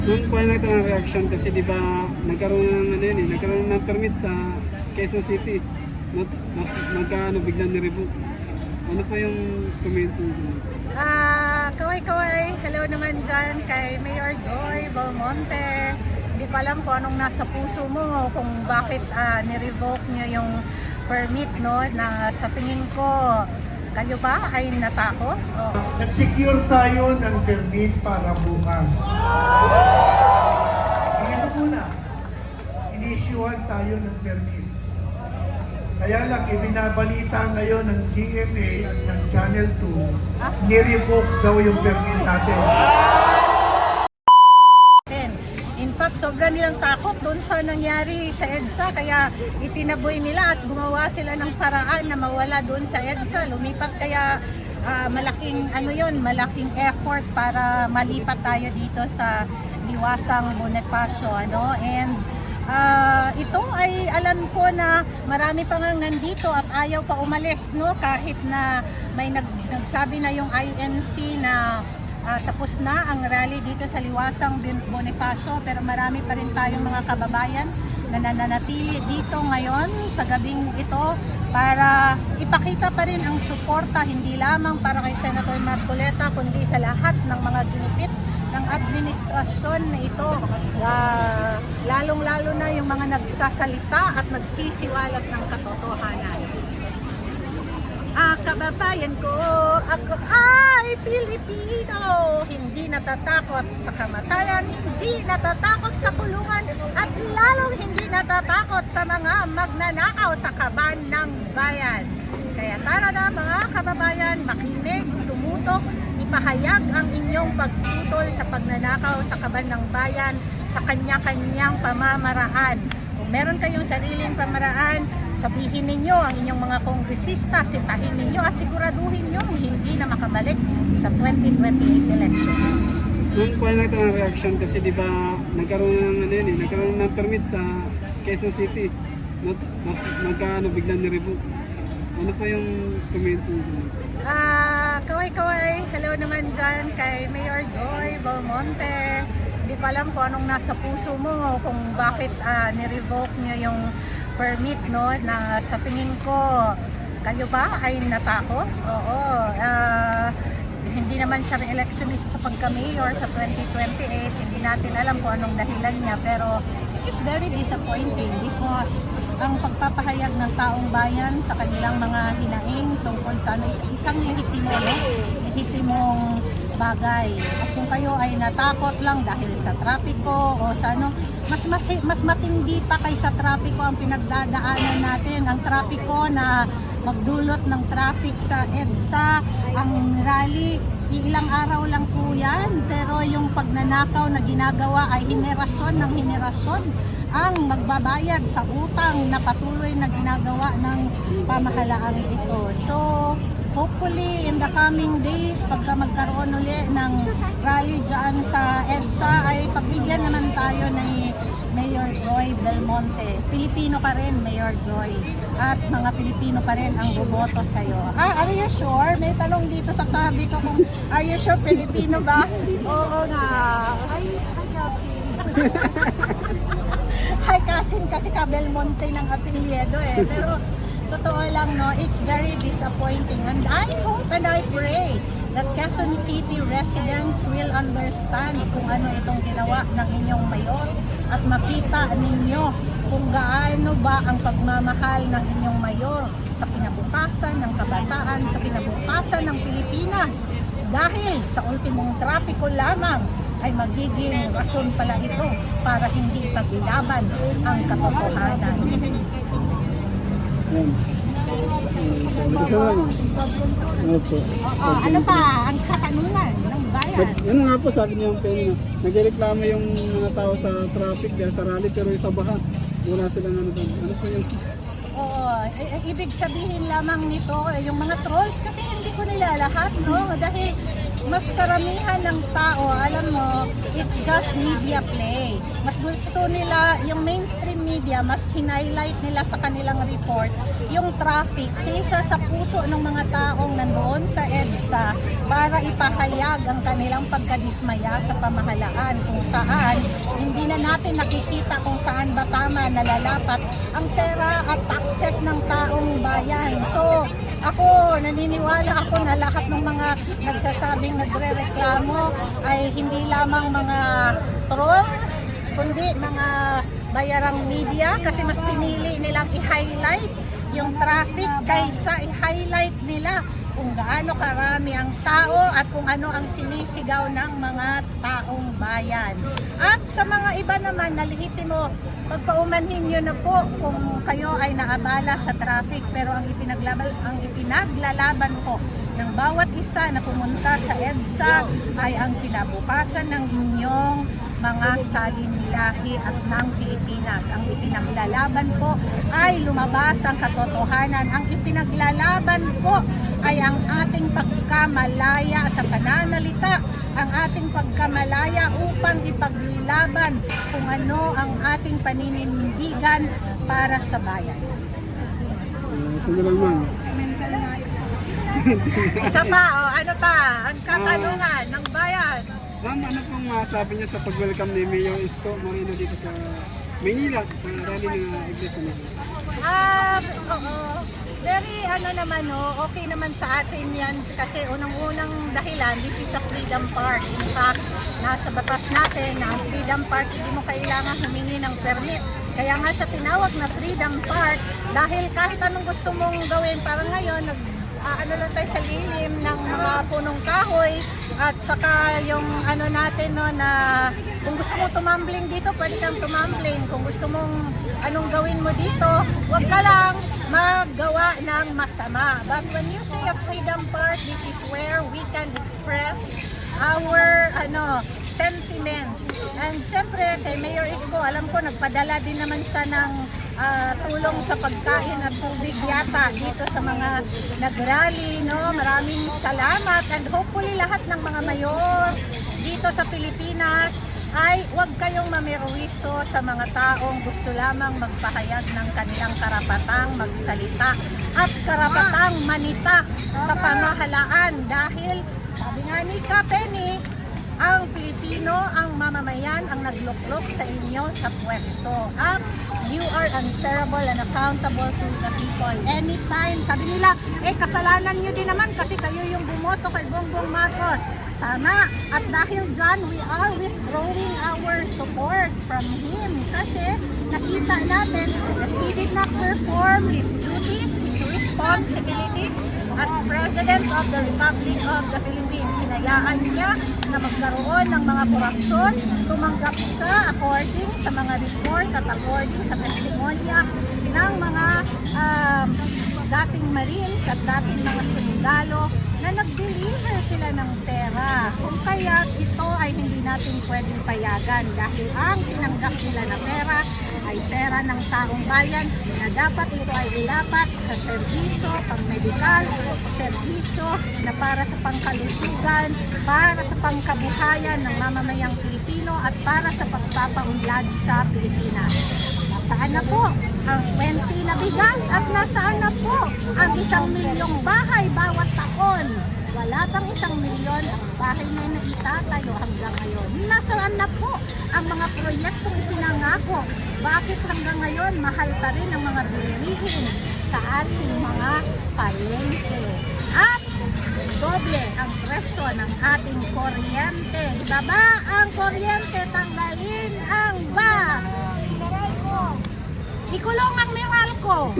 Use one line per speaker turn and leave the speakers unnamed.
Nung kuha natin ang reaction kasi di ba nagkaroon ng nagkaroon ng permit sa Quezon City. Magkaano biglang ni-revoke. Ano po yung comment niyo?
Kaway-kaway, hello naman dyan kay Mayor Joy Belmonte. Hindi ko alam kung anong nasa puso mo, kung bakit ni-revoke niyo yung permit, no, na sa tingin ko, kayo ba ay natakot? Oh.
Nag-secure tayo ng permit para bukas. Tingnan mo muna, inisyuhan tayo ng permit. Kaya lang, ibinabalita ngayon ng GMA at ng Channel 2, ni-revoke daw yung permit natin.
In fact, sobra nilang takot doon sa nangyari sa EDSA, kaya itinaboy nila at gumawa sila ng paraan na mawala doon sa EDSA. Lumipat kaya malaking effort para malipat tayo dito sa Liwasang Bonifacio, ano? And ito ay alam ko na marami pa ngang nandito at ayaw pa umalis, no, kahit na may nagsabi na yung INC na tapos na ang rally dito sa Liwasang Bonifacio, pero marami pa rin tayong mga kababayan na nananatili dito ngayon sa gabing ito para ipakita pa rin ang suporta hindi lamang para kay Senator Marcoleta kundi sa lahat ng mga ginipit ng administrasyon na ito, lalong-lalo na yung mga nagsasalita at nagsisiwalat ng katotohanan. Kababayan ko, ako ay Pilipino, hindi natatakot sa kamatayan, hindi natatakot sa kulungan, at lalong hindi natatakot sa mga magnanakaw sa kaban ng bayan. Kaya tara na mga kababayan, makinig, tumutok, ipahayag ang inyong pagtutol sa pagnanakaw sa kaban ng bayan sa kanya-kanyang pamamaraan. Kung meron kayong sariling pamaraan, sabihin ninyo ang inyong mga kongresista, sitahin ninyo at siguraduhin nyo hindi na makabalik sa 2028 elections.
Nung kuha natin ang reaction kasi di ba nagkaroon ng permit sa Quezon City. Magkaano biglang ni-revoke. Ano po yung comment niyo?
Kaway-kaway, hello naman dyan kay Mayor Joy Belmonte. Hindi ko alam kung anong nasa puso mo, kung bakit ni-revoke niyo yung permit, no, na sa tingin ko, kayo ba ay natakot? Oo. Hindi naman siya electionist sa pagka-mayor sa 2028. Hindi natin alam kung anong dahilan niya, pero it is very disappointing because ang pagpapahayag ng taong bayan sa kanilang mga hinaing tungkol sa isang lehitimong bagay. At kung kayo ay natakot lang dahil sa trapiko o sa mas matindi pa kaysa trapiko ang pinagdadaanan natin. Ang trapiko na magdulot ng traffic sa EDSA, ang rally, ilang araw lang po yan, pero yung pagnanakaw na ginagawa ay henerasyon ng henerasyon ang magbabayad sa utang na patuloy na ginagawa ng pamahalaan ito. So, hopefully in the coming days, pagka magkaroon uli ng rally dyan sa EDSA, ay pagbigyan naman tayo ni Mayor Joy Belmonte. Pilipino ka rin, Mayor Joy. At mga Pilipino pa rin ang bumoto sa'yo. Are you sure? May tanong dito sa tabi ko kung are you sure Pilipino ba? Oo nga. Hi, Cassie. Hi, Cassie. Kasi ka Belmonte ng apelyido eh. Pero totoo lang, no, it's very disappointing. And I hope and I pray that Quezon City residents will understand kung ano itong ginawa ng inyong mayor at makita ninyo kung gaano ba ang pagmamahal ng inyong mayor sa kinabukasan ng kabataan, sa kinabukasan ng Pilipinas. Dahil sa ultimong trapiko lamang ay magiging rason pala ito para hindi paglaban ang katotohanan. Ano pa ang katanungan ng bayan?
Ano nga po sabi niyo yung nagreklamo yung mga tao sa traffic dahil sa rally pero yung sa baha wala silang ano doon. Ano po yung
Ibig sabihin lamang nito yung mga trolls kasi hindi ko nila lahat, no, dahil mas karamihan ng tao, alam mo, it's just media play. Mas gusto nila, yung mainstream media, mas hinighlight nila sa kanilang report yung traffic kaysa sa puso ng mga taong nandoon sa EDSA para ipahayag ang kanilang pagkadismaya sa pamahalaan kung saan hindi na natin nakikita kung saan ba tama nalalapat ang pera at taxes ng taong bayan. So, ako, naniniwala ako na lahat ng mga nagsasabing nagre-reklamo ay hindi lamang mga trolls, kundi mga bayarang media kasi mas pinili nilang i-highlight yung traffic kaysa i-highlight nila kung gaano karami ang tao at kung ano ang sinisigaw ng mga taong bayan. At sa mga iba naman na lehitimo, pagpaumanhin nyo na po kung kayo ay naabala sa traffic, pero ang ipinaglalaban ko ng bawat isa na pumunta sa EDSA ay ang kinabukasan ng inyong mga salinilahi at ng Pilipinas. Ang ipinaglalaban ko ay lumabas ang katotohanan. Ang ipinaglalaban ko ay ang ating pagkamalaya sa pananalita, ang ating pagkamalaya upang ipaglaban kung ano ang ating paninindigan para sa bayan.
Sige lang ma'am.
Mental na isa pa, ano pa, ang katanungan ng bayan.
Ma'am, ano pong masabi niyo sa pag-welcome ni Mayor Isko Moreno dito sa Maynila, sa rally ng Iglesia nila?
Oo. Very naman okay naman sa atin yan kasi unang-unang dahilan, this is a freedom park. In fact, nasa batas natin na ang freedom park, hindi mo kailangan humingi ng permit. Kaya nga siya tinawag na freedom park dahil kahit anong gusto mong gawin, parang ngayon, lang tayo sa lilim ng mga punong kahoy at saka yung natin na kung gusto mo tumambling dito, pwede kang tumambling. Kung gusto mong anong gawin mo dito, huwag ka lang maggawa ng masama. But when you say a freedom park, this is where we can express our sentiments. And syempre, kay Mayor Isko, alam ko, nagpadala din naman siya ng tulong sa pagkain at tubig yata dito sa mga nag-rally, no? Maraming salamat and hopefully lahat ng mga mayor dito sa Pilipinas ay huwag kayong mamerwisyo sa mga taong gusto lamang magpahayag ng kanilang karapatang magsalita at karapatang manita sa pamahalaan dahil sabi nga ni Penny, ang Pilipino, ang mamamayan, ang nagluklok sa inyo sa pwesto. At you are answerable and accountable to the people. Anytime, sabi nila, kasalanan nyo din naman kasi kayo yung bumoto kay Bongbong Marcos. Tama. At dahil dyan, we are withdrawing our support from him. Kasi nakita natin that he did not perform his duties, his responsibilities as President of the Republic of the Philippines. Sinayaan niya na magkaroon ng mga korupsyon, tumanggap siya according sa mga report at according sa testimonya ng mga dating Marines at dating mga sundalo na nag-deliver sila ng pera. Kung kaya ito ay hindi natin pwedeng payagan dahil ang tinanggap nila na pera ay pera ng taong bayan na dapat ito ay ilapat sa serbisyo, pang-medikal, serbisyo na para sa pangkalusugan, para sa pangkabuhayan ng mamamayang Pilipino at para sa pagpapaunlad sa Pilipinas. Nasaan na po ang 20 na bigas at nasaan na po ang 1 milyong bahay bawat taon? Wala pang 1 milyon ang bahay na naitatayo hanggang ngayon. Nasaan na po ang mga proyektong ipinangako? Bakit hanggang ngayon mahal pa rin ang mga bilihin sa ating mga palengke? At doble ang presyo ng ating kuryente. Ibaba ang kuryente, tanggalin ang ba? Ikulong ang Meralco.